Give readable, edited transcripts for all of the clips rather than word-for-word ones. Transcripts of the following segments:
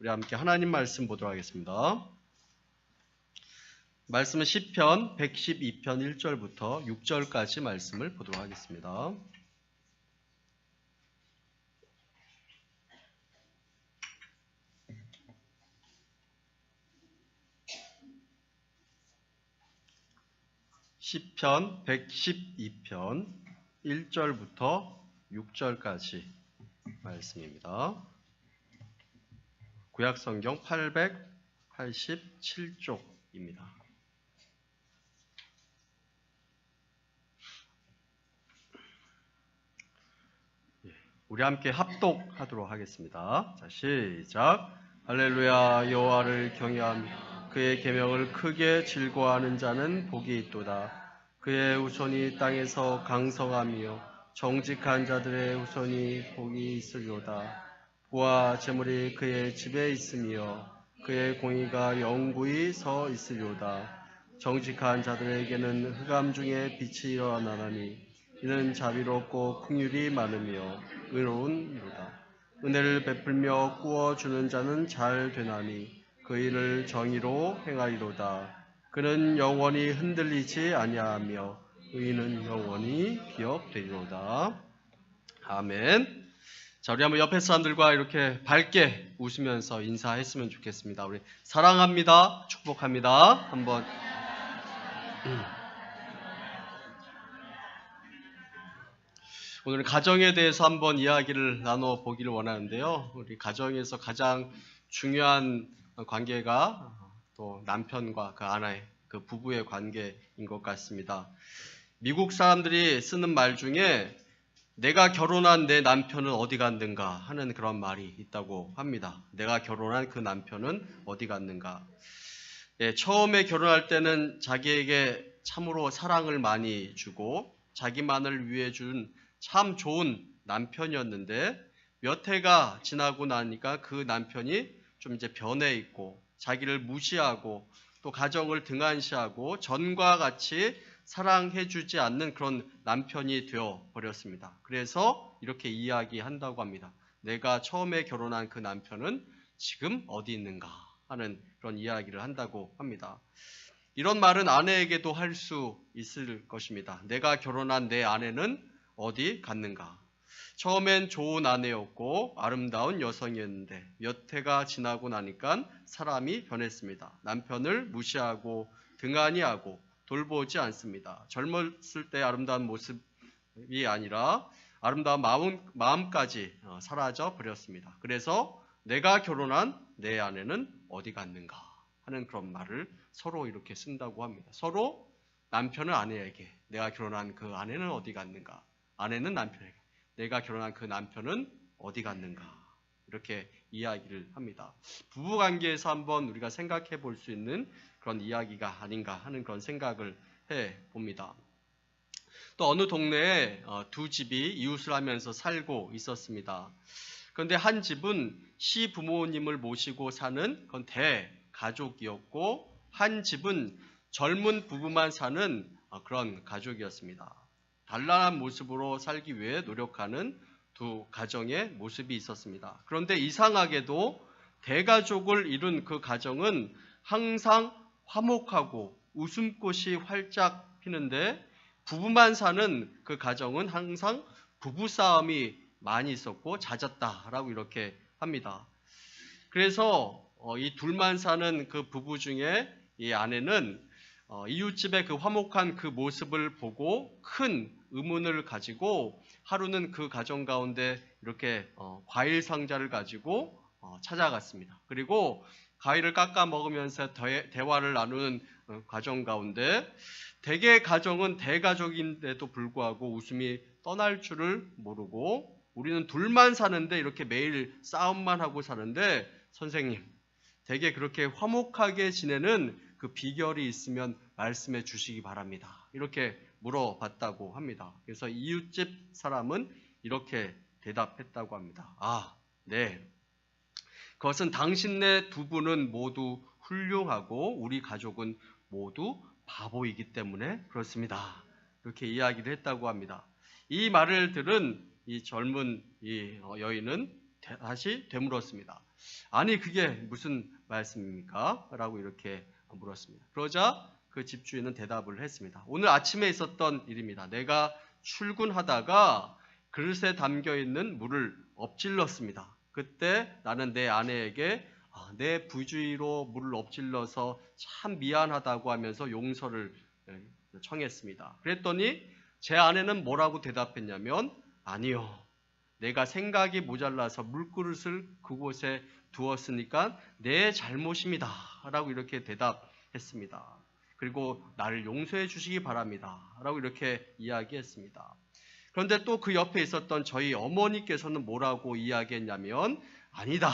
우리 함께 하나님 말씀 보도록 하겠습니다. 말씀은 시편 112편 1절부터 6절까지 말씀을 보도록 하겠습니다. 시편 112편 1절부터 6절까지 말씀입니다. 구약성경 887쪽입니다. 우리 함께 합독하도록 하겠습니다. 자, 시작. 할렐루야. 여호와를 경외하며 그의 계명을 크게 즐거워하는 자는 복이 있도다. 그의 후손이 땅에서 강성하며 정직한 자들의 후손이 복이 있으리로다. 부와 재물이 그의 집에 있으며 그의 공의가 영구히 서 있으리로다. 정직한 자들에게는 흑암 중에 빛이 일어나나니 이는 자비롭고 긍휼이 많으며 의로운 이로다. 은혜를 베풀며 구워주는 자는 잘 되나니 그 일을 정의로 행하리로다. 그는 영원히 흔들리지 아니하며 의인은 영원히 기억되리로다. 아멘. 자, 우리 한번 옆에 사람들과 이렇게 밝게 웃으면서 인사했으면 좋겠습니다. 우리 사랑합니다. 축복합니다. 한번. 오늘 가정에 대해서 한번 이야기를 나눠보기를 원하는데요. 우리 가정에서 가장 중요한 관계가 또 남편과 그 아내, 그 부부의 관계인 것 같습니다. 미국 사람들이 쓰는 말 중에 내가 결혼한 내 남편은 어디 갔는가 하는 그런 말이 있다고 합니다. 내가 결혼한 그 남편은 어디 갔는가. 예, 처음에 결혼할 때는 자기에게 참으로 사랑을 많이 주고 자기만을 위해 준 참 좋은 남편이었는데 몇 해가 지나고 나니까 그 남편이 좀 이제 변해 있고 자기를 무시하고 또 가정을 등한시하고 전과 같이 사랑해주지 않는 그런 남편이 되어 버렸습니다. 그래서 이렇게 이야기한다고 합니다. 내가 처음에 결혼한 그 남편은 지금 어디 있는가 하는 그런 이야기를 한다고 합니다. 이런 말은 아내에게도 할 수 있을 것입니다. 내가 결혼한 내 아내는 어디 갔는가? 처음엔 좋은 아내였고 아름다운 여성이었는데 몇 해가 지나고 나니까 사람이 변했습니다. 남편을 무시하고 등한히하고 돌보지 않습니다. 젊었을 때 아름다운 모습이 아니라 아름다운 마음까지 사라져 버렸습니다. 그래서 내가 결혼한 내 아내는 어디 갔는가 하는 그런 말을 서로 이렇게 쓴다고 합니다. 서로 남편은 아내에게 내가 결혼한 그 아내는 어디 갔는가, 아내는 남편에게 내가 결혼한 그 남편은 어디 갔는가 이렇게 이야기를 합니다. 부부관계에서 한번 우리가 생각해 볼 수 있는 그런 이야기가 아닌가 하는 그런 생각을 해봅니다. 또 어느 동네에 두 집이 이웃을 하면서 살고 있었습니다. 그런데 한 집은 시부모님을 모시고 사는 그런 대가족이었고 한 집은 젊은 부부만 사는 그런 가족이었습니다. 단란한 모습으로 살기 위해 노력하는 두 가정의 모습이 있었습니다. 그런데 이상하게도 대가족을 이룬 그 가정은 항상 화목하고 웃음꽃이 활짝 피는데 부부만 사는 그 가정은 항상 부부싸움이 많이 있었고 잦았다라고 이렇게 합니다. 그래서 이 둘만 사는 그 부부 중에 이 아내는 이웃집의 그 화목한 그 모습을 보고 큰 의문을 가지고 하루는 그 가정 가운데 이렇게 과일 상자를 가지고 찾아갔습니다. 그리고 과일을 깎아 먹으면서 대화를 나누는 과정 가운데 대개 가정은 대가족인데도 불구하고 웃음이 떠날 줄을 모르고 우리는 둘만 사는데 이렇게 매일 싸움만 하고 사는데 선생님, 대개 그렇게 화목하게 지내는 그 비결이 있으면 말씀해 주시기 바랍니다. 이렇게 물어봤다고 합니다. 그래서 이웃집 사람은 이렇게 대답했다고 합니다. 아, 네. 그것은 당신네 두 분은 모두 훌륭하고 우리 가족은 모두 바보이기 때문에 그렇습니다. 이렇게 이야기를 했다고 합니다. 이 말을 들은 이 젊은 이 여인은 다시 되물었습니다. 아니 그게 무슨 말씀입니까? 라고 이렇게 물었습니다. 그러자 그 집주인은 대답을 했습니다. 오늘 아침에 있었던 일입니다. 내가 출근하다가 그릇에 담겨있는 물을 엎질렀습니다. 그때 나는 내 아내에게 내 부주의로 물을 엎질러서 참 미안하다고 하면서 용서를 청했습니다. 그랬더니 제 아내는 뭐라고 대답했냐면 아니요. 내가 생각이 모자라서 물그릇을 그곳에 두었으니까 내 잘못입니다. 라고 이렇게 대답했습니다. 그리고 나를 용서해 주시기 바랍니다. 라고 이렇게 이야기했습니다. 그런데 또 그 옆에 있었던 저희 어머니께서는 뭐라고 이야기했냐면 아니다.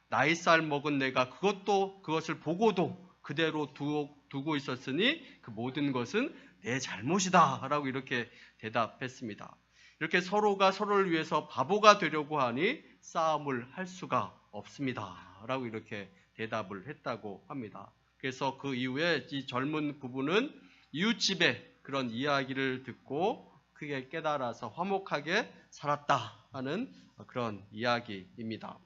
나이살 먹은 내가 그것을 보고도 그대로 두고 있었으니 그 모든 것은 내 잘못이다. 라고 이렇게 대답했습니다. 이렇게 서로가 서로를 위해서 바보가 되려고 하니 싸움을 할 수가 없습니다. 라고 이렇게 대답을 했다고 합니다. 그래서 그 이후에 이 젊은 부부는 이웃집의 그런 이야기를 듣고 크게 깨달아서 화목하게 살았다 하는 그런 이야기입니다.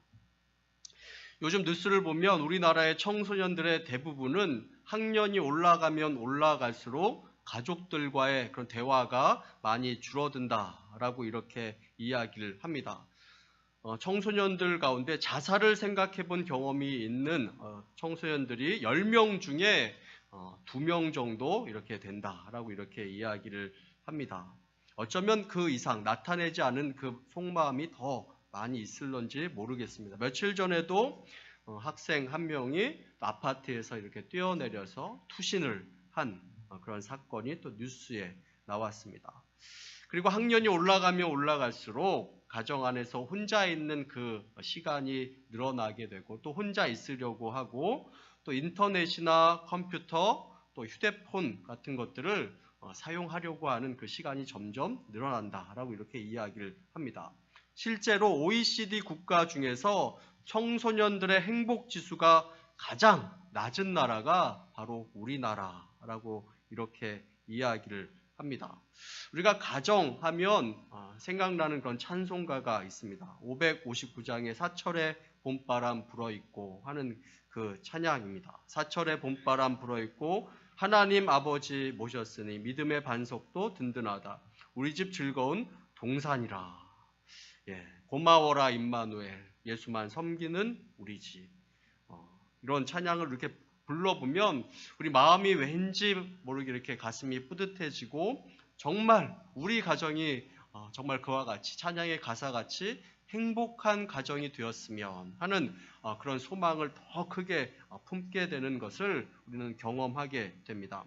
요즘 뉴스를 보면 우리나라의 청소년들의 대부분은 학년이 올라가면 올라갈수록 가족들과의 그런 대화가 많이 줄어든다라고 이렇게 이야기를 합니다. 청소년들 가운데 자살을 생각해 본 경험이 있는 청소년들이 10명 중에 2명 정도 이렇게 된다라고 이렇게 이야기를 합니다. 어쩌면 그 이상 나타내지 않은 그 속마음이 더 많이 있을런지 모르겠습니다. 며칠 전에도 학생 한 명이 아파트에서 이렇게 뛰어내려서 투신을 한 그런 사건이 또 뉴스에 나왔습니다. 그리고 학년이 올라가면 올라갈수록 가정 안에서 혼자 있는 그 시간이 늘어나게 되고 또 혼자 있으려고 하고 또 인터넷이나 컴퓨터 또 휴대폰 같은 것들을 사용하려고 하는 그 시간이 점점 늘어난다라고 이렇게 이야기를 합니다. 실제로 OECD 국가 중에서 청소년들의 행복 지수가 가장 낮은 나라가 바로 우리나라라고 이렇게 이야기를 합니다. 우리가 가정하면 생각나는 그런 찬송가가 있습니다. 559장의 사철의 봄바람 불어있고 하는 그 찬양입니다. 사철의 봄바람 불어있고 하나님 아버지 모셨으니 믿음의 반석도 든든하다. 우리 집 즐거운 동산이라. 고마워라 임마누엘. 예수만 섬기는 우리 집. 이런 찬양을 이렇게 불러보면 우리 마음이 왠지 모르게 이렇게 가슴이 뿌듯해지고 정말 우리 가정이 정말 그와 같이 찬양의 가사같이 행복한 가정이 되었으면 하는 그런 소망을 더 크게 품게 되는 것을 우리는 경험하게 됩니다.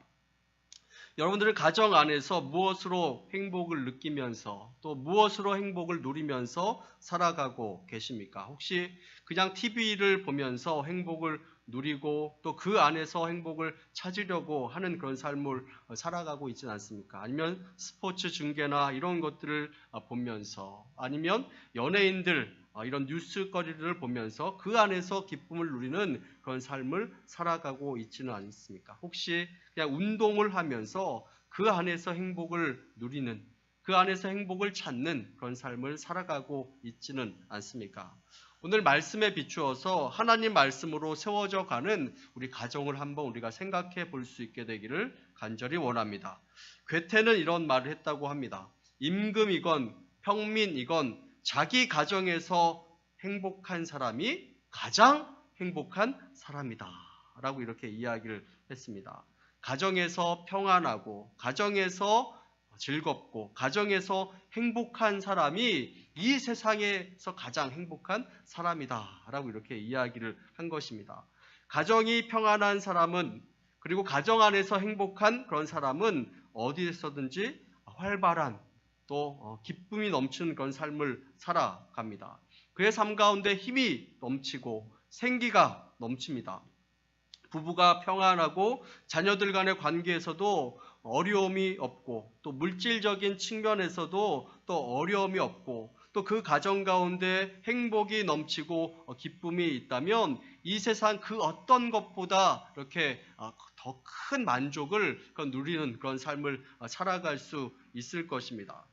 여러분들의 가정 안에서 무엇으로 행복을 느끼면서 또 무엇으로 행복을 누리면서 살아가고 계십니까? 혹시 그냥 TV를 보면서 행복을 누리고 또 그 안에서 행복을 찾으려고 하는 그런 삶을 살아가고 있지는 않습니까? 아니면 스포츠 중계나 이런 것들을 보면서 아니면 연예인들 이런 뉴스거리를 보면서 그 안에서 기쁨을 누리는 그런 삶을 살아가고 있지는 않습니까? 혹시 그냥 운동을 하면서 그 안에서 행복을 누리는 그 안에서 행복을 찾는 그런 삶을 살아가고 있지는 않습니까? 오늘 말씀에 비추어서 하나님 말씀으로 세워져 가는 우리 가정을 한번 우리가 생각해 볼 수 있게 되기를 간절히 원합니다. 괴테는 이런 말을 했다고 합니다. 임금이건 평민이건 자기 가정에서 행복한 사람이 가장 행복한 사람이다 라고 이렇게 이야기를 했습니다. 가정에서 평안하고 가정에서 즐겁고 가정에서 행복한 사람이 이 세상에서 가장 행복한 사람이다 라고 이렇게 이야기를 한 것입니다. 가정이 평안한 사람은 그리고 가정 안에서 행복한 그런 사람은 어디에서든지 활발한 또 기쁨이 넘치는 그런 삶을 살아갑니다. 그의 삶 가운데 힘이 넘치고 생기가 넘칩니다. 부부가 평안하고 자녀들 간의 관계에서도 어려움이 없고 또 물질적인 측면에서도 또 어려움이 없고 또 그 가정 가운데 행복이 넘치고 기쁨이 있다면 이 세상 그 어떤 것보다 이렇게 더 큰 만족을 누리는 그런 삶을 살아갈 수 있을 것입니다.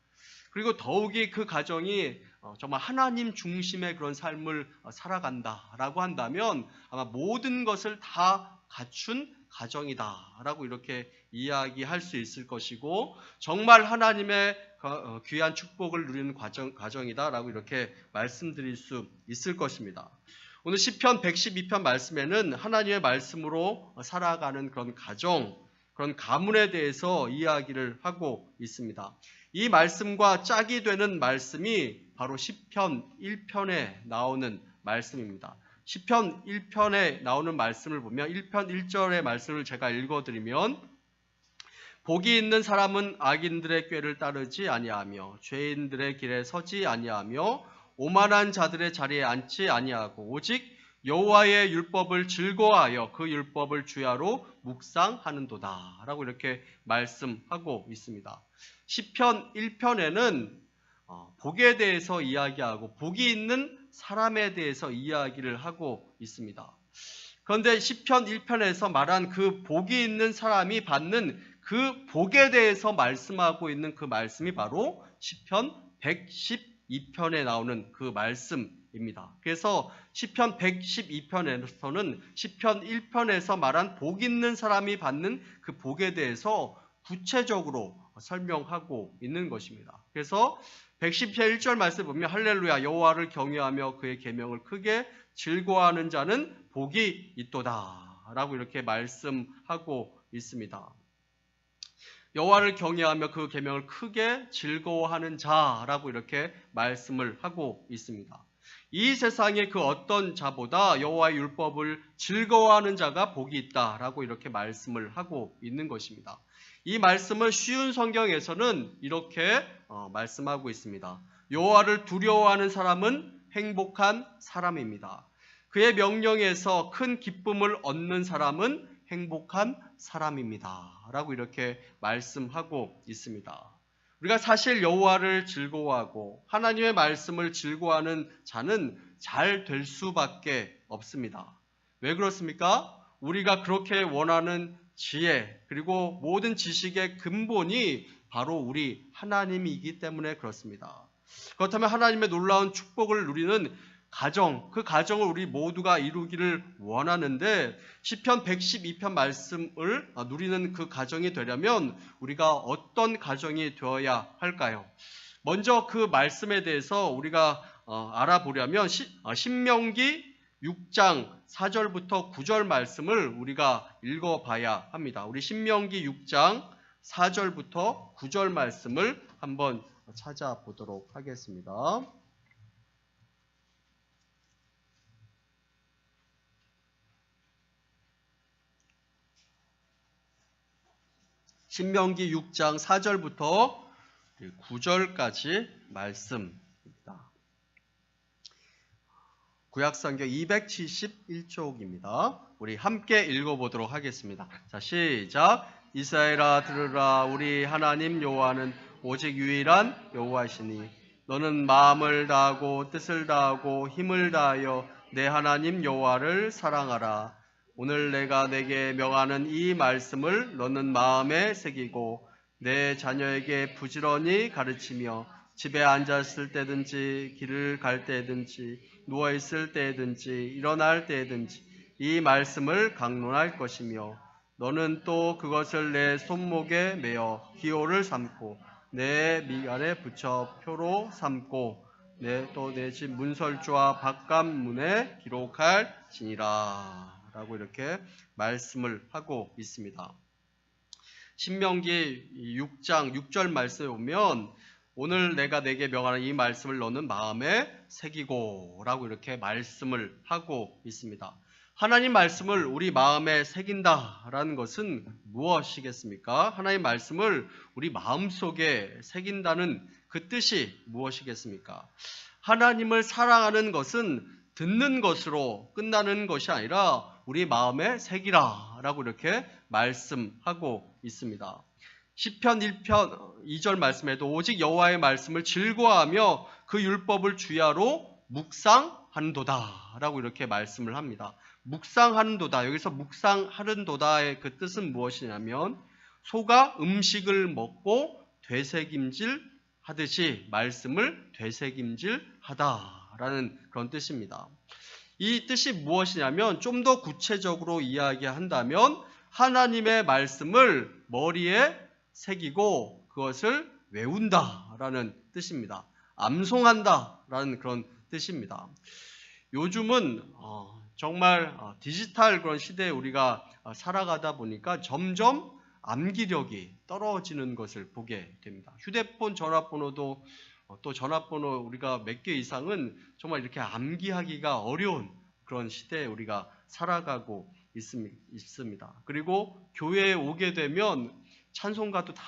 그리고 더욱이 그 가정이 정말 하나님 중심의 그런 삶을 살아간다라고 한다면 아마 모든 것을 다 갖춘 가정이다라고 이렇게 이야기할 수 있을 것이고, 정말 하나님의 귀한 축복을 누리는 가정이다라고 이렇게 말씀드릴 수 있을 것입니다. 오늘 시편 112편 말씀에는 하나님의 말씀으로 살아가는 그런 가정, 그런 가문에 대해서 이야기를 하고 있습니다. 이 말씀과 짝이 되는 말씀이 바로 시편 1편에 나오는 말씀입니다. 시편 1편에 나오는 말씀을 보면 1편 1절의 말씀을 제가 읽어드리면, 복이 있는 사람은 악인들의 꾀를 따르지 아니하며 죄인들의 길에 서지 아니하며 오만한 자들의 자리에 앉지 아니하고 오직 여호와의 율법을 즐거워하여 그 율법을 주야로 묵상하는도다 라고 이렇게 말씀하고 있습니다. 시편 1편에는 복에 대해서 이야기하고 복이 있는 사람에 대해서 이야기를 하고 있습니다. 그런데 시편 1편에서 말한 그 복이 있는 사람이 받는 그 복에 대해서 말씀하고 있는 그 말씀이 바로 시편 112편에 나오는 그 말씀입니다. 그래서 시편 112편에서는 시편 1편에서 말한 복 있는 사람이 받는 그 복에 대해서 구체적으로 설명하고 있는 것입니다. 그래서 110편 1절 말씀 보면 할렐루야 여호와를 경외하며 그의 계명을 크게 즐거워하는 자는 복이 있도다 라고 이렇게 말씀하고 있습니다. 여호와를 경외하며 그 계명을 크게 즐거워하는 자라고 이렇게 말씀을 하고 있습니다. 이 세상의 그 어떤 자보다 여호와의 율법을 즐거워하는 자가 복이 있다라고 이렇게 말씀을 하고 있는 것입니다. 이 말씀을 쉬운 성경에서는 이렇게 말씀하고 있습니다. 여호와를 두려워하는 사람은 행복한 사람입니다. 그의 명령에서 큰 기쁨을 얻는 사람은 행복한 사람입니다 라고 이렇게 말씀하고 있습니다. 우리가 사실 여호와를 즐거워하고 하나님의 말씀을 즐거워하는 자는 잘 될 수밖에 없습니다. 왜 그렇습니까? 우리가 그렇게 원하는 지혜 그리고 모든 지식의 근본이 바로 우리 하나님이기 때문에 그렇습니다. 그렇다면 하나님의 놀라운 축복을 누리는 가정, 그 가정을 우리 모두가 이루기를 원하는데 시편 112편 말씀을 누리는 그 가정이 되려면 우리가 어떤 가정이 되어야 할까요? 먼저 그 말씀에 대해서 우리가 알아보려면 신명기 6장 4절부터 9절 말씀을 우리가 읽어봐야 합니다. 우리 신명기 6장 4절부터 9절 말씀을 한번 찾아보도록 하겠습니다. 신명기 6장 4절부터 9절까지 말씀입니다. 구약성경 271쪽입니다. 우리 함께 읽어보도록 하겠습니다. 자, 시작. 이스라엘아 들으라. 우리 하나님 여호와는 오직 유일한 여호와시니 너는 마음을 다하고 뜻을 다하고 힘을 다하여 내 하나님 여호와를 사랑하라. 오늘 내가 내게 명하는 이 말씀을 너는 마음에 새기고 내 자녀에게 부지런히 가르치며 집에 앉았을 때든지 길을 갈 때든지 누워있을 때든지 일어날 때든지 이 말씀을 강론할 것이며 너는 또 그것을 내 손목에 매어 기호를 삼고 내 미간에 붙여 표로 삼고 또 내 집 문설주와 바깥문에 기록할지니라 라고 이렇게 말씀을 하고 있습니다. 신명기 6장 6절 말씀에 보면 오늘 내가 내게 명하는 이 말씀을 너는 마음에 새기고 라고 이렇게 말씀을 하고 있습니다. 하나님 말씀을 우리 마음에 새긴다라는 것은 무엇이겠습니까? 하나님 말씀을 우리 마음속에 새긴다는 그 뜻이 무엇이겠습니까? 하나님을 사랑하는 것은 듣는 것으로 끝나는 것이 아니라 우리 마음에 새기라 라고 이렇게 말씀하고 있습니다. 시편 1편 2절 말씀에도 오직 여호와의 말씀을 즐거워하며 그 율법을 주야로 묵상하는도다 라고 이렇게 말씀을 합니다. 묵상하는도다, 여기서 묵상하는도다의 그 뜻은 무엇이냐면 소가 음식을 먹고 되새김질 하듯이 말씀을 되새김질하다라는 그런 뜻입니다. 이 뜻이 무엇이냐면 좀 더 구체적으로 이야기한다면 하나님의 말씀을 머리에 새기고 그것을 외운다라는 뜻입니다. 암송한다라는 그런 뜻입니다. 요즘은 정말 디지털 그런 시대에 우리가 살아가다 보니까 점점 암기력이 떨어지는 것을 보게 됩니다. 휴대폰 전화번호도 또 전화번호 우리가 몇 개 이상은 정말 이렇게 암기하기가 어려운 그런 시대에 우리가 살아가고 있습니다. 그리고 교회에 오게 되면 찬송가도 다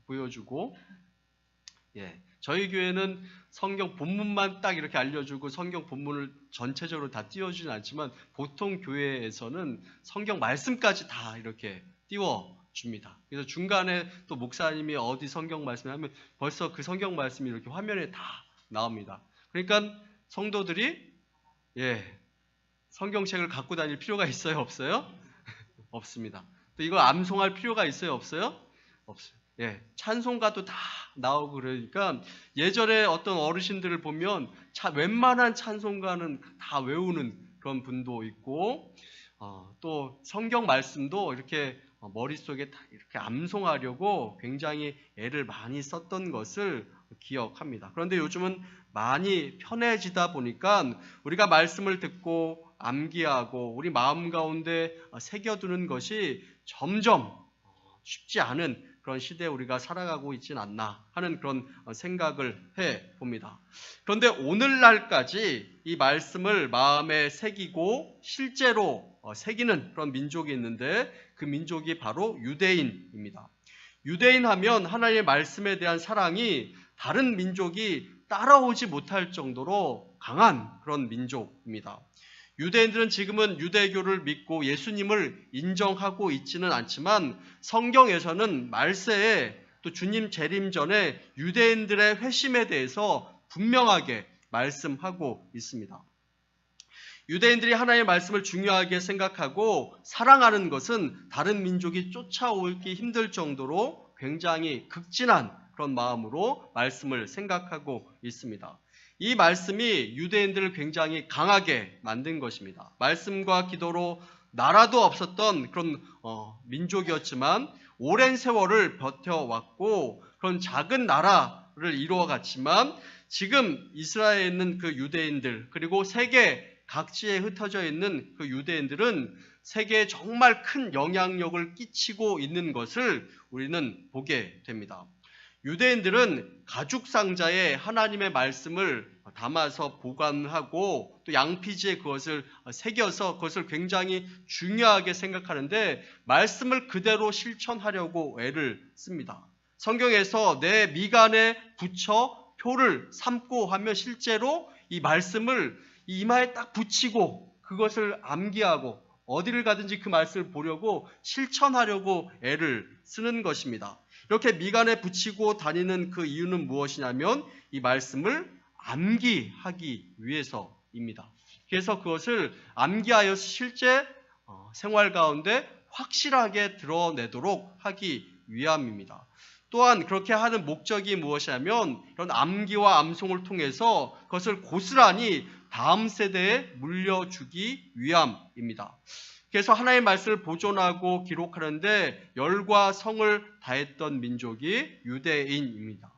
보여주고, 저희 교회는 성경 본문만 딱 이렇게 알려주고 성경 본문을 전체적으로 다 띄워주진 않지만 보통 교회에서는 성경 말씀까지 다 이렇게 띄워줍니다. 그래서 중간에 또 목사님이 어디 성경 말씀을 하면 벌써 그 성경 말씀이 이렇게 화면에 다 나옵니다. 그러니까 성도들이 성경책을 갖고 다닐 필요가 있어요? 없어요? 없습니다. 또 이거 암송할 필요가 있어요? 없어요? 없어요. 찬송가도 다 나오고 그러니까 예전에 어떤 어르신들을 보면 웬만한 찬송가는 다 외우는 그런 분도 있고, 또 성경 말씀도 이렇게 머릿속에 다 이렇게 암송하려고 굉장히 애를 많이 썼던 것을 기억합니다. 그런데 요즘은 많이 편해지다 보니까 우리가 말씀을 듣고 암기하고 우리 마음 가운데 새겨두는 것이 점점 쉽지 않은 그런 시대에 우리가 살아가고 있진 않나 하는 그런 생각을 해봅니다. 그런데 오늘날까지 이 말씀을 마음에 새기고 실제로 새기는 그런 민족이 있는데 그 민족이 바로 유대인입니다. 유대인 하면 하나님의 말씀에 대한 사랑이 다른 민족이 따라오지 못할 정도로 강한 그런 민족입니다. 유대인들은 지금은 유대교를 믿고 예수님을 인정하고 있지는 않지만 성경에서는 말세에 또 주님 재림 전에 유대인들의 회심에 대해서 분명하게 말씀하고 있습니다. 유대인들이 하나님의 말씀을 중요하게 생각하고 사랑하는 것은 다른 민족이 쫓아오기 힘들 정도로 굉장히 극진한 그런 마음으로 말씀을 생각하고 있습니다. 이 말씀이 유대인들을 굉장히 강하게 만든 것입니다. 말씀과 기도로 나라도 없었던 그런 민족이었지만 오랜 세월을 버텨왔고 그런 작은 나라를 이루어갔지만 지금 이스라엘에 있는 그 유대인들 그리고 세계 각지에 흩어져 있는 그 유대인들은 세계에 정말 큰 영향력을 끼치고 있는 것을 우리는 보게 됩니다. 유대인들은 가죽 상자에 하나님의 말씀을 담아서 보관하고 또 양피지에 그것을 새겨서 그것을 굉장히 중요하게 생각하는데 말씀을 그대로 실천하려고 애를 씁니다. 성경에서 내 미간에 붙여 표를 삼고 하면 실제로 이 말씀을 이마에 딱 붙이고 그것을 암기하고 어디를 가든지 그 말씀을 보려고 실천하려고 애를 쓰는 것입니다. 이렇게 미간에 붙이고 다니는 그 이유는 무엇이냐면 이 말씀을 암기하기 위해서입니다. 그래서 그것을 암기하여 실제 생활 가운데 확실하게 드러내도록 하기 위함입니다. 또한 그렇게 하는 목적이 무엇이냐면 이런 암기와 암송을 통해서 그것을 고스란히 다음 세대에 물려주기 위함입니다. 그래서 하나님의 말씀을 보존하고 기록하는데 열과 성을 다했던 민족이 유대인입니다.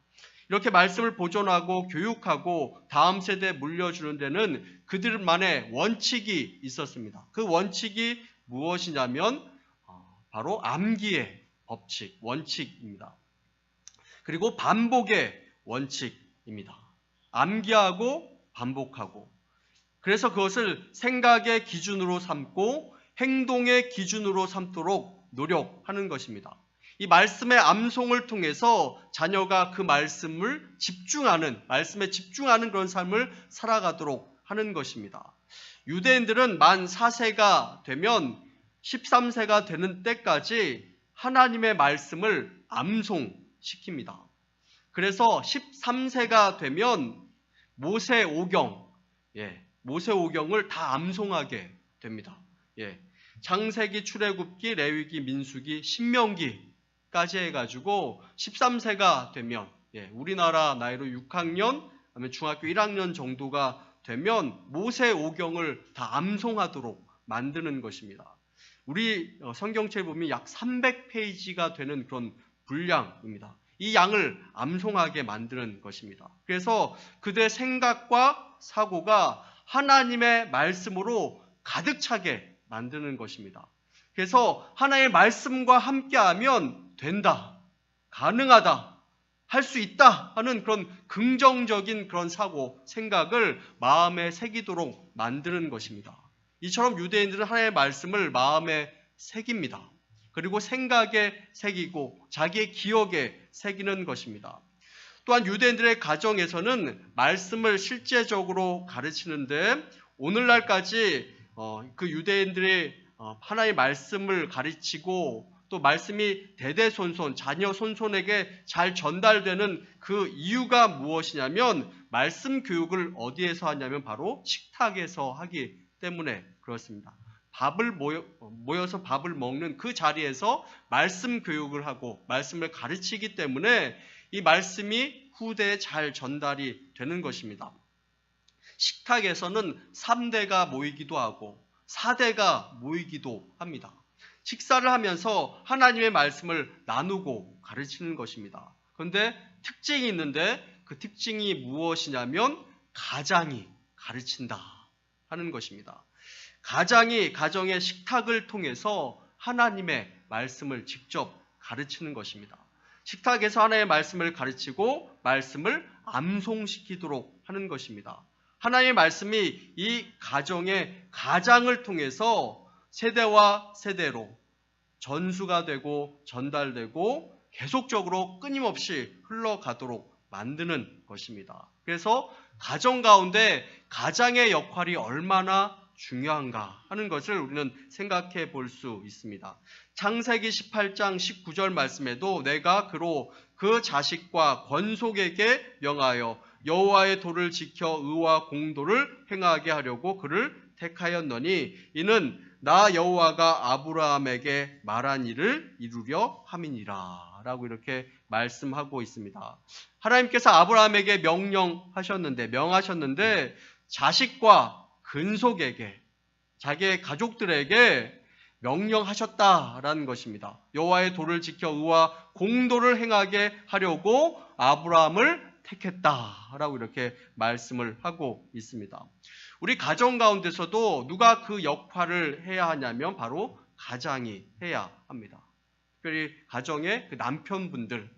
이렇게 말씀을 보존하고 교육하고 다음 세대에 물려주는 데는 그들만의 원칙이 있었습니다. 그 원칙이 무엇이냐면 바로 암기의 법칙, 원칙입니다. 그리고 반복의 원칙입니다. 암기하고 반복하고 그래서 그것을 생각의 기준으로 삼고 행동의 기준으로 삼도록 노력하는 것입니다. 이 말씀의 암송을 통해서 자녀가 그 말씀에 집중하는 그런 삶을 살아가도록 하는 것입니다. 유대인들은 만 4세가 되면 13세가 되는 때까지 하나님의 말씀을 암송시킵니다. 그래서 13세가 되면 모세오경을 다 암송하게 됩니다. 창세기, 출애굽기, 레위기, 민수기, 신명기까지 해가지고 13세가 되면 우리나라 나이로 6학년, 아니면 중학교 1학년 정도가 되면 모세 오경을 다 암송하도록 만드는 것입니다. 우리 성경책에 보면 약 300페이지가 되는 그런 분량입니다. 이 양을 암송하게 만드는 것입니다. 그래서 그들의 생각과 사고가 하나님의 말씀으로 가득 차게 만드는 것입니다. 그래서 하나님의 말씀과 함께하면 된다, 가능하다, 할 수 있다 하는 그런 긍정적인 그런 사고, 생각을 마음에 새기도록 만드는 것입니다. 이처럼 유대인들은 하나님의 말씀을 마음에 새깁니다. 그리고 생각에 새기고 자기의 기억에 새기는 것입니다. 또한 유대인들의 가정에서는 말씀을 실제적으로 가르치는데 오늘날까지 그 유대인들의 하나님의 말씀을 가르치고 또 말씀이 대대손손, 자녀 손손에게 잘 전달되는 그 이유가 무엇이냐면 말씀 교육을 어디에서 하냐면 바로 식탁에서 하기 때문에 그렇습니다. 모여서 밥을 먹는 그 자리에서 말씀 교육을 하고 말씀을 가르치기 때문에 이 말씀이 후대에 잘 전달이 되는 것입니다. 식탁에서는 3대가 모이기도 하고 4대가 모이기도 합니다. 식사를 하면서 하나님의 말씀을 나누고 가르치는 것입니다. 그런데 특징이 있는데 그 특징이 무엇이냐면 가장이 가르친다 하는 것입니다. 가장이 가정의 식탁을 통해서 하나님의 말씀을 직접 가르치는 것입니다. 식탁에서 하나님의 말씀을 가르치고 말씀을 암송시키도록 하는 것입니다. 하나님의 말씀이 이 가정의 가장을 통해서 세대와 세대로 전수가 되고 전달되고 계속적으로 끊임없이 흘러가도록 만드는 것입니다. 그래서 가정 가운데 가장의 역할이 얼마나 중요한가 하는 것을 우리는 생각해 볼 수 있습니다. 창세기 18장 19절 말씀에도 내가 그로 그 자식과 권속에게 명하여 여호와의 도를 지켜 의와 공도를 행하게 하려고 그를 택하였노니 이는 나 여호와가 아브라함에게 말한 일을 이루려 함이니라 라고 이렇게 말씀하고 있습니다. 하나님께서 아브라함에게 명하셨는데 자식과 근속에게, 자기의 가족들에게 명령하셨다라는 것입니다. 여호와의 도를 지켜 의와 공도를 행하게 하려고 아브라함을 택했다라고 이렇게 말씀을 하고 있습니다. 우리 가정 가운데서도 누가 그 역할을 해야 하냐면 바로 가장이 해야 합니다. 특별히 가정의 그 남편분들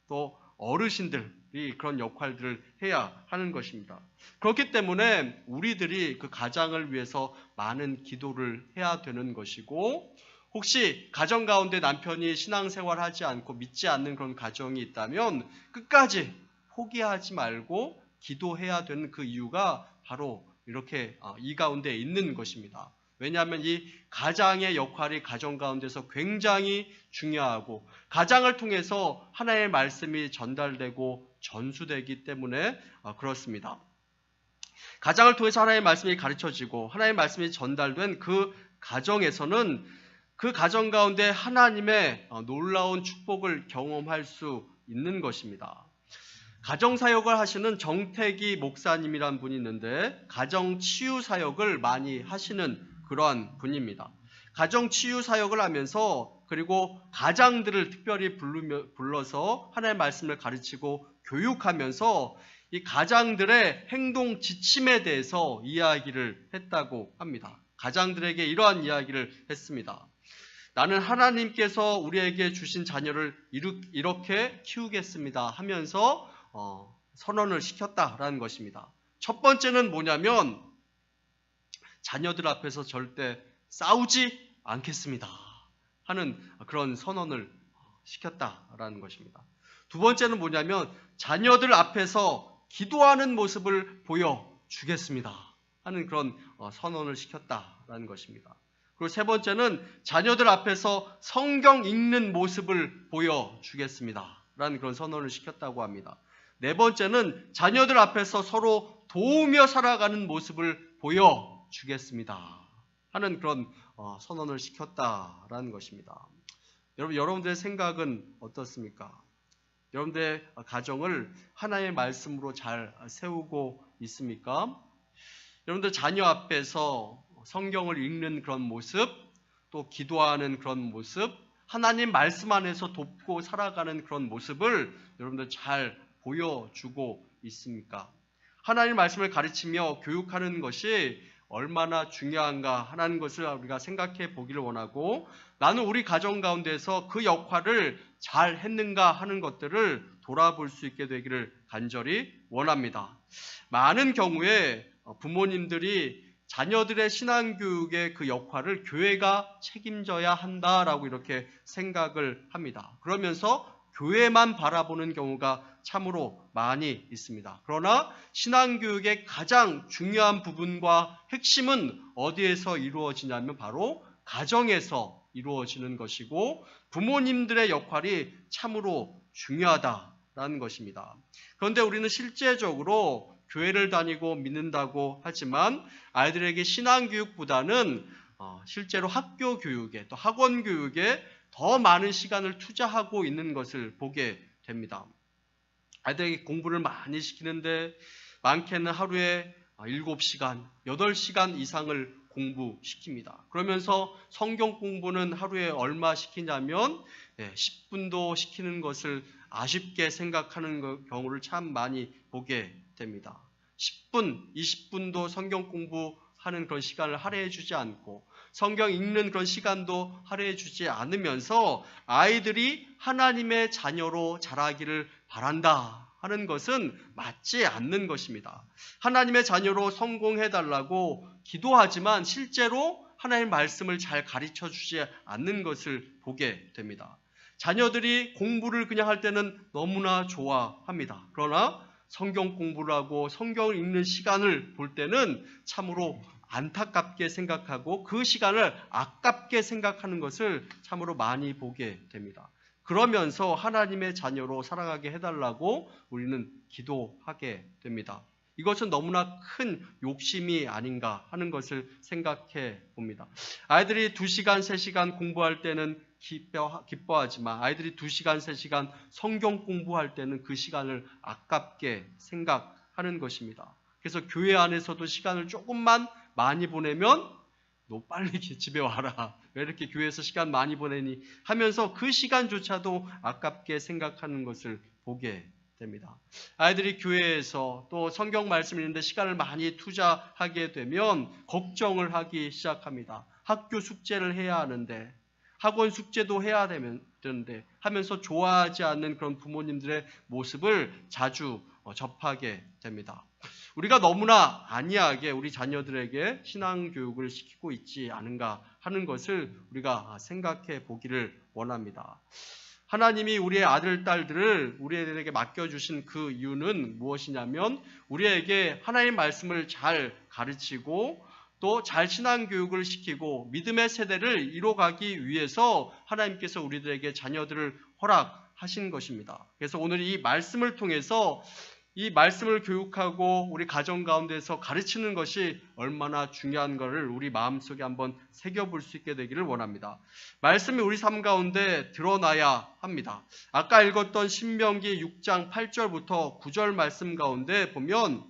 또 어르신들이 그런 역할들을 해야 하는 것입니다. 그렇기 때문에 우리들이 그 가장을 위해서 많은 기도를 해야 되는 것이고, 혹시 가정 가운데 남편이 신앙생활 하지 않고 믿지 않는 그런 가정이 있다면 끝까지 포기하지 말고 기도해야 되는 그 이유가 바로 이렇게 이 가운데 있는 것입니다. 왜냐하면 이 가장의 역할이 가정 가운데서 굉장히 중요하고 가장을 통해서 하나님의 말씀이 전달되고 전수되기 때문에 그렇습니다. 가장을 통해서 하나님의 말씀이 가르쳐지고 하나님의 말씀이 전달된 그 가정에서는 그 가정 가운데 하나님의 놀라운 축복을 경험할 수 있는 것입니다. 가정사역을 하시는 정태기 목사님이란 분이 있는데 가정치유사역을 많이 하시는 그러한 분입니다. 가정치유사역을 하면서 그리고 가장들을 특별히 불러서 하나님의 말씀을 가르치고 교육하면서 이 가장들의 행동 지침에 대해서 이야기를 했다고 합니다. 가장들에게 이러한 이야기를 했습니다. 나는 하나님께서 우리에게 주신 자녀를 이렇게 키우겠습니다 하면서 선언을 시켰다라는 것입니다. 첫 번째는 뭐냐면 자녀들 앞에서 절대 싸우지 않겠습니다 하는 그런 선언을 시켰다라는 것입니다. 두 번째는 뭐냐면 자녀들 앞에서 기도하는 모습을 보여주겠습니다 하는 그런 선언을 시켰다라는 것입니다. 그리고 세 번째는 자녀들 앞에서 성경 읽는 모습을 보여주겠습니다 라는 그런 선언을 시켰다고 합니다. 네 번째는 자녀들 앞에서 서로 도우며 살아가는 모습을 보여주겠습니다 하는 그런 선언을 시켰다라는 것입니다. 여러분들의 생각은 어떻습니까? 여러분들의 가정을 하나님의 말씀으로 잘 세우고 있습니까? 여러분들 자녀 앞에서 성경을 읽는 그런 모습, 또 기도하는 그런 모습, 하나님 말씀 안에서 돕고 살아가는 그런 모습을 여러분들 잘 보여주고 있습니까? 하나님 말씀을 가르치며 교육하는 것이 얼마나 중요한가 하는 것을 우리가 생각해 보기를 원하고, 나는 우리 가정 가운데서 그 역할을 잘 했는가 하는 것들을 돌아볼 수 있게 되기를 간절히 원합니다. 많은 경우에 부모님들이 자녀들의 신앙교육의 그 역할을 교회가 책임져야 한다라고 이렇게 생각을 합니다. 그러면서 교회만 바라보는 경우가 참으로 많이 있습니다. 그러나 신앙교육의 가장 중요한 부분과 핵심은 어디에서 이루어지냐면 바로 가정에서 이루어지는 것이고, 부모님들의 역할이 참으로 중요하다라는 것입니다. 그런데 우리는 실제적으로 교회를 다니고 믿는다고 하지만 아이들에게 신앙교육보다는 실제로 학교 교육에, 또 학원 교육에 더 많은 시간을 투자하고 있는 것을 보게 됩니다. 아이들에게 공부를 많이 시키는데 많게는 하루에 7시간, 8시간 이상을 공부시킵니다. 그러면서 성경 공부는 하루에 얼마 시키냐면 10분도 시키는 것을 아쉽게 생각하는 경우를 참 많이 보게 됩니다. 10분, 20분도 성경 공부하는 그런 시간을 할애해 주지 않고 성경 읽는 그런 시간도 할애해 주지 않으면서 아이들이 하나님의 자녀로 자라기를 바란다 하는 것은 맞지 않는 것입니다. 하나님의 자녀로 성공해달라고 기도하지만 실제로 하나님의 말씀을 잘 가르쳐 주지 않는 것을 보게 됩니다. 자녀들이 공부를 그냥 할 때는 너무나 좋아합니다. 그러나 성경 공부를 하고 성경을 읽는 시간을 볼 때는 참으로 안타깝게 생각하고 그 시간을 아깝게 생각하는 것을 참으로 많이 보게 됩니다. 그러면서 하나님의 자녀로 살아가게 해달라고 우리는 기도하게 됩니다. 이것은 너무나 큰 욕심이 아닌가 하는 것을 생각해 봅니다. 아이들이 2시간, 3시간 공부할 때는 기뻐하지만 아이들이 2시간, 3시간 성경 공부할 때는 그 시간을 아깝게 생각하는 것입니다. 그래서 교회 안에서도 시간을 조금만 많이 보내면 너 빨리 집에 와라. 왜 이렇게 교회에서 시간 많이 보내니? 하면서 그 시간조차도 아깝게 생각하는 것을 보게 됩니다. 아이들이 교회에서 또 성경 말씀 읽는데 시간을 많이 투자하게 되면 걱정을 하기 시작합니다. 학교 숙제를 해야 하는데, 학원 숙제도 해야 되는데 하면서 좋아하지 않는 그런 부모님들의 모습을 자주 접하게 됩니다. 우리가 너무나 안이하게 우리 자녀들에게 신앙교육을 시키고 있지 않은가 하는 것을 우리가 생각해 보기를 원합니다. 하나님이 우리의 아들, 딸들을 우리에게 맡겨주신 그 이유는 무엇이냐면 우리에게 하나님의 말씀을 잘 가르치고 또 잘 신앙교육을 시키고 믿음의 세대를 이뤄가기 위해서 하나님께서 우리들에게 자녀들을 허락하신 것입니다. 그래서 오늘 이 말씀을 통해서 이 말씀을 교육하고 우리 가정 가운데서 가르치는 것이 얼마나 중요한 것을 우리 마음속에 한번 새겨볼 수 있게 되기를 원합니다. 말씀이 우리 삶 가운데 드러나야 합니다. 아까 읽었던 신명기 6장 8절부터 9절 말씀 가운데 보면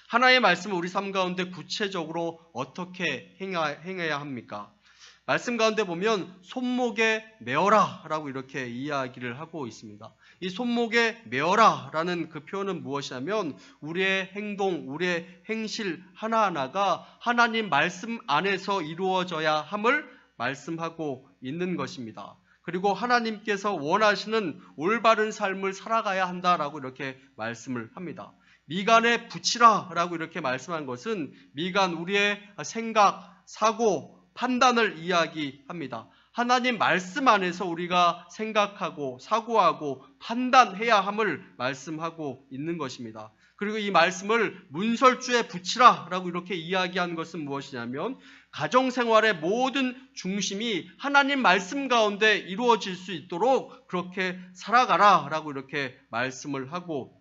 하나님의 말씀을 우리 삶 가운데 구체적으로 어떻게 행해야 합니까? 말씀 가운데 보면 손목에 메어라 라고 이렇게 이야기를 하고 있습니다. 이 손목에 메어라 라는 그 표현은 무엇이냐면 우리의 행동, 우리의 행실 하나하나가 하나님 말씀 안에서 이루어져야 함을 말씀하고 있는 것입니다. 그리고 하나님께서 원하시는 올바른 삶을 살아가야 한다라고 이렇게 말씀을 합니다. 미간에 붙이라 라고 이렇게 말씀한 것은 미간, 우리의 생각, 사고, 판단을 이야기합니다. 하나님 말씀 안에서 우리가 생각하고 사고하고 판단해야 함을 말씀하고 있는 것입니다. 그리고 이 말씀을 문설주에 붙이라 라고 이렇게 이야기한 것은 무엇이냐면 가정생활의 모든 중심이 하나님 말씀 가운데 이루어질 수 있도록 그렇게 살아가라 라고 이렇게 말씀을 하고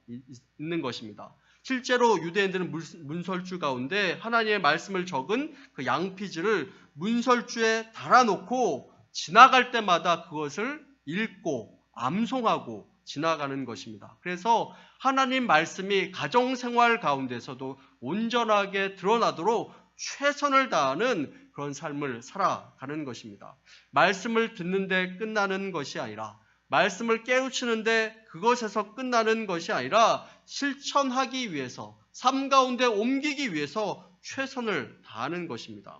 있는 것입니다. 실제로 유대인들은 문설주 가운데 하나님의 말씀을 적은 그 양피지를 문설주에 달아놓고 지나갈 때마다 그것을 읽고 암송하고 지나가는 것입니다. 그래서 하나님 말씀이 가정생활 가운데서도 온전하게 드러나도록 최선을 다하는 그런 삶을 살아가는 것입니다. 말씀을 듣는데 끝나는 것이 아니라, 말씀을 깨우치는데 그것에서 끝나는 것이 아니라 실천하기 위해서, 삶 가운데 옮기기 위해서 최선을 다하는 것입니다.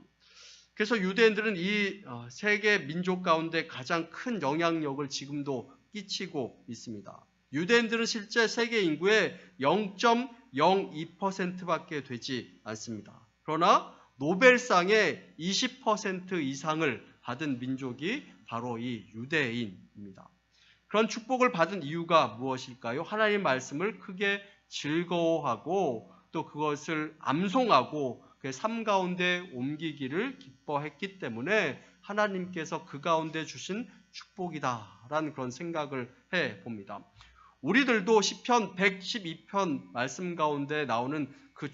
그래서 유대인들은 이 세계 민족 가운데 가장 큰 영향력을 지금도 끼치고 있습니다. 유대인들은 실제 세계 인구의 0.02%밖에 되지 않습니다. 그러나 노벨상의 20% 이상을 받은 민족이 바로 이 유대인입니다. 그런 축복을 받은 이유가 무엇일까요? 하나님 말씀을 크게 즐거워하고 또 그것을 암송하고 그의 삶 가운데 옮기기를 기뻐했기 때문에 하나님께서 그 가운데 주신 축복이다라는 그런 생각을 해봅니다. 우리들도 시편 112편 말씀 가운데 나오는 그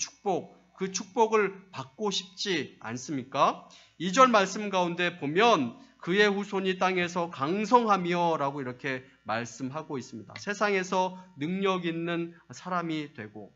축복을 받고 싶지 않습니까? 2절 말씀 가운데 보면 그의 후손이 땅에서 강성하며 라고 이렇게 말씀하고 있습니다. 세상에서 능력 있는 사람이 되고,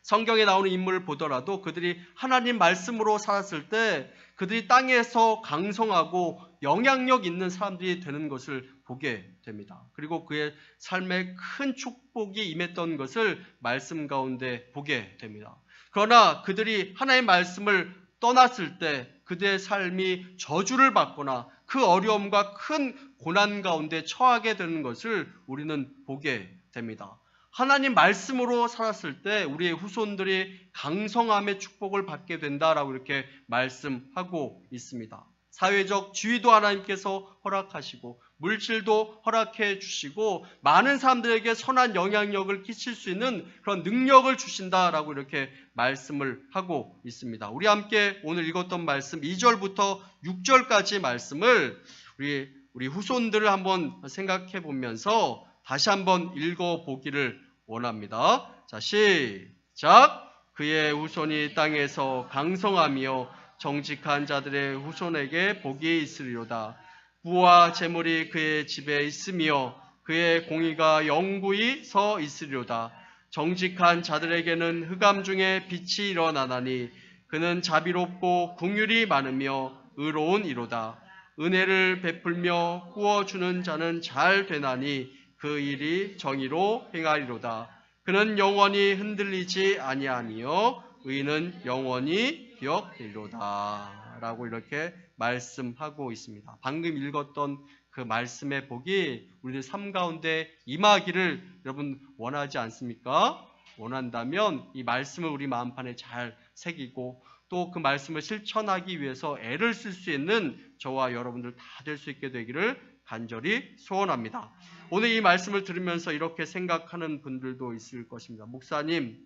성경에 나오는 인물을 보더라도 그들이 하나님 말씀으로 살았을 때 그들이 땅에서 강성하고 영향력 있는 사람들이 되는 것을 보게 됩니다. 그리고 그의 삶에 큰 축복이 임했던 것을 말씀 가운데 보게 됩니다. 그러나 그들이 하나님의 말씀을 떠났을 때 그들의 삶이 저주를 받거나 그 어려움과 큰 고난 가운데 처하게 되는 것을 우리는 보게 됩니다. 하나님 말씀으로 살았을 때 우리의 후손들이 강성함의 축복을 받게 된다라고 이렇게 말씀하고 있습니다. 사회적 지위도 하나님께서 허락하시고 물질도 허락해 주시고 많은 사람들에게 선한 영향력을 끼칠 수 있는 그런 능력을 주신다라고 이렇게 말씀을 하고 있습니다. 우리 함께 오늘 읽었던 말씀 2절부터 6절까지 말씀을 우리 후손들을 한번 생각해 보면서 다시 한번 읽어보기를 원합니다. 자, 시작! 그의 후손이 땅에서 강성하며 정직한 자들의 후손에게 복이 있으리로다. 부와 재물이 그의 집에 있으며 그의 공의가 영구히 서 있으리로다. 정직한 자들에게는 흑암 중에 빛이 일어나나니 그는 자비롭고 긍휼이 많으며 의로운 이로다. 은혜를 베풀며 구워주는 자는 잘 되나니 그 일이 정의로 행하리로다. 그는 영원히 흔들리지 아니하며 의인은 영원히 기억되리로다. 라고 이렇게 말씀하고 있습니다. 방금 읽었던 그 말씀의 복이 우리들 삶 가운데 임하기를 여러분 원하지 않습니까? 원한다면 이 말씀을 우리 마음판에 잘 새기고 또 그 말씀을 실천하기 위해서 애를 쓸 수 있는 저와 여러분들 다 될 수 있게 되기를 간절히 소원합니다. 오늘 이 말씀을 들으면서 이렇게 생각하는 분들도 있을 것입니다. 목사님,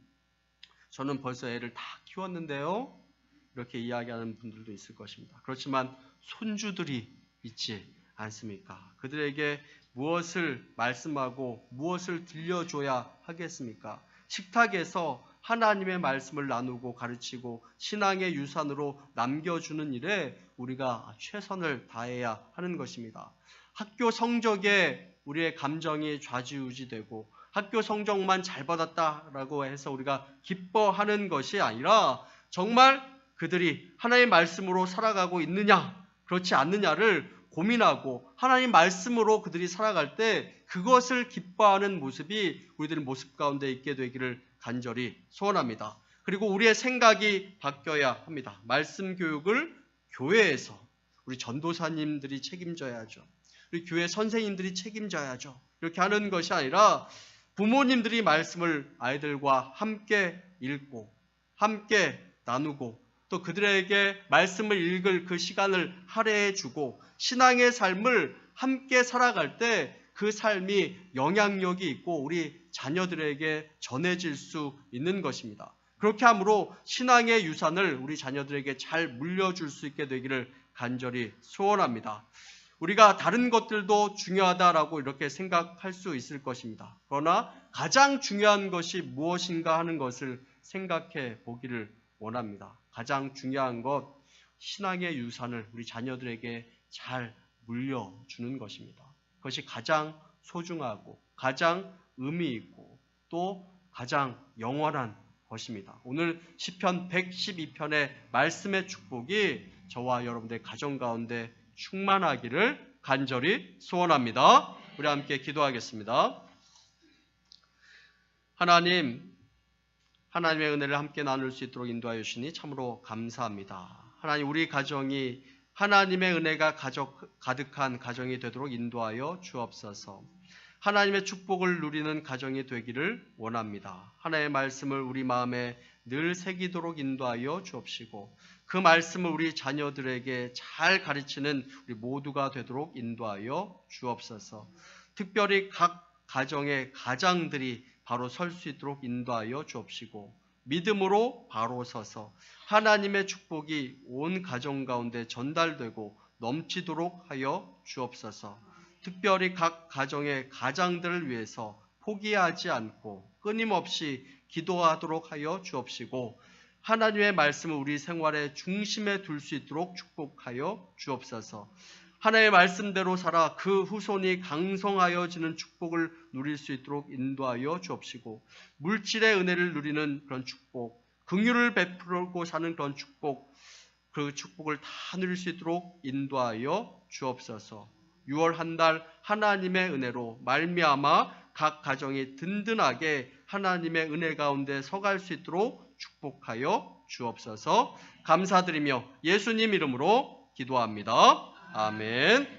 저는 벌써 애를 다 키웠는데요. 이렇게 이야기하는 분들도 있을 것입니다. 그렇지만 손주들이 있지 않습니까? 그들에게 무엇을 말씀하고 무엇을 들려줘야 하겠습니까? 식탁에서 하나님의 말씀을 나누고 가르치고 신앙의 유산으로 남겨주는 일에 우리가 최선을 다해야 하는 것입니다. 학교 성적에 우리의 감정이 좌지우지되고 학교 성적만 잘 받았다라고 해서 우리가 기뻐하는 것이 아니라 정말 그들이 하나님의 말씀으로 살아가고 있느냐 그렇지 않느냐를 고민하고 하나님 말씀으로 그들이 살아갈 때 그것을 기뻐하는 모습이 우리들의 모습 가운데 있게 되기를 간절히 소원합니다. 그리고 우리의 생각이 바뀌어야 합니다. 말씀 교육을 교회에서 우리 전도사님들이 책임져야죠. 우리 교회 선생님들이 책임져야죠. 이렇게 하는 것이 아니라 부모님들이 말씀을 아이들과 함께 읽고 함께 나누고 또 그들에게 말씀을 읽을 그 시간을 할애해 주고 신앙의 삶을 함께 살아갈 때 그 삶이 영향력이 있고 우리 자녀들에게 전해질 수 있는 것입니다. 그렇게 함으로 신앙의 유산을 우리 자녀들에게 잘 물려줄 수 있게 되기를 간절히 소원합니다. 우리가 다른 것들도 중요하다라고 이렇게 생각할 수 있을 것입니다. 그러나 가장 중요한 것이 무엇인가 하는 것을 생각해 보기를 원합니다. 가장 중요한 것, 신앙의 유산을 우리 자녀들에게 잘 물려주는 것입니다. 그것이 가장 소중하고 가장 의미 있고 또 가장 영원한 것입니다. 오늘 시편 112편의 말씀의 축복이 저와 여러분들의 가정 가운데 충만하기를 간절히 소원합니다. 우리 함께 기도하겠습니다. 하나님, 하나님의 은혜를 함께 나눌 수 있도록 인도하여 주시니 참으로 감사합니다. 하나님, 우리 가정이 하나님의 은혜가 가득한 가정이 되도록 인도하여 주옵소서. 하나님의 축복을 누리는 가정이 되기를 원합니다. 하나님의 말씀을 우리 마음에 늘 새기도록 인도하여 주옵시고 그 말씀을 우리 자녀들에게 잘 가르치는 우리 모두가 되도록 인도하여 주옵소서. 특별히 각 가정의 가장들이 바로 설 수 있도록 인도하여 주옵시고 믿음으로 바로 서서 하나님의 축복이 온 가정 가운데 전달되고 넘치도록 하여 주옵소서. 특별히 각 가정의 가장들을 위해서 포기하지 않고 끊임없이 기도하도록 하여 주옵시고 하나님의 말씀을 우리 생활의 중심에 둘 수 있도록 축복하여 주옵소서. 하나님의 말씀대로 살아 그 후손이 강성하여지는 축복을 누릴 수 있도록 인도하여 주옵시고 물질의 은혜를 누리는 그런 축복, 긍휼을 베풀고 사는 그런 축복, 그 축복을 다 누릴 수 있도록 인도하여 주옵소서. 6월 한 달 하나님의 은혜로 말미암아 각 가정이 든든하게 하나님의 은혜 가운데 서갈 수 있도록 축복하여 주옵소서. 감사드리며 예수님 이름으로 기도합니다. 아멘.